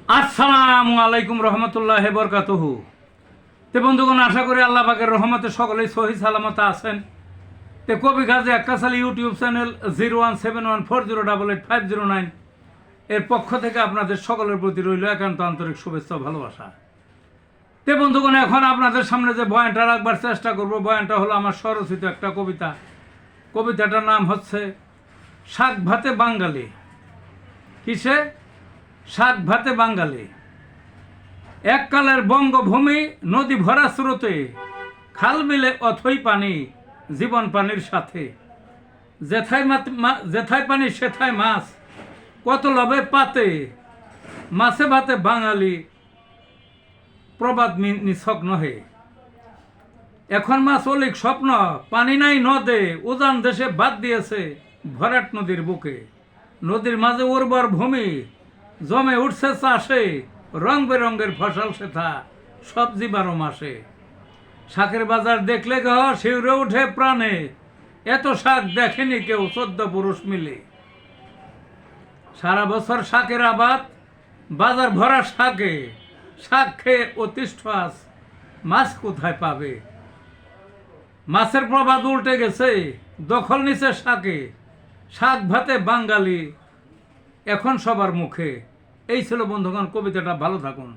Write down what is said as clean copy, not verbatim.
আসসালামু আলাইকুম রহমতুল্লাহ বরকাতুহু। তে বন্ধুগণ, আশা করি আল্লাহ পাকের রহমতে সকলেই সহি সালামত আছেন। তে কবি গাজী আক্কাসালি ইউটিউব চ্যানেল 017140885009 এর পক্ষ থেকে আপনাদের সকলের প্রতি রইল একান্ত আন্তরিক শুভেচ্ছা ও ভালোবাসা। তে বন্ধুগণ, এখন আপনাদের সামনে যে বয়ানটা রাখবার চেষ্টা করব, বয়ানটা হলো আমার স্বরচিত একটা কবিতা। কবিতাটার নাম হচ্ছে শাক ভাতে বাঙালি। কিসে? শাক ভাতে বাঙালি। এককালের বঙ্গভূমি নদী ভরা স্রোতে, খাল বিলে অথই পানি জীবন পানির সাথে। যেথায় পানি সেথায় মাছ, কত লবে পাতে মাছে ভাতে বাঙালি প্রবাদ নিছক নহে। এখন মাছ অলিক স্বপ্ন, পানি নাই নদে, উজান দেশে বাদ দিয়েছে ভরাট নদীর বুকে। নদীর মাঝে উর্বর ভূমি জমে উঠছে চাষে, রং বেরঙ্গের ফসল সেথা সবজি 12 মাসে। শাকের বাজার দেখলে গহ শিউরে উঠে প্রাণে, এত শাক দেখেনি কেউ 14 পুরুষ মিলে। সারা বছর শাকের আবাদ, বাজার ভরা শাকে, শাক খেয়ে অতিষ্ঠ আজ মাছ কোথায় পাবে। মাছের প্রবাদ উল্টে গেছে, দখল নিছে শাকে, শাক ভাতে বাঙালি এখন সবার মুখে। এই ছিল বন্ধুগণ কবিতাটা। ভালো থাকুন।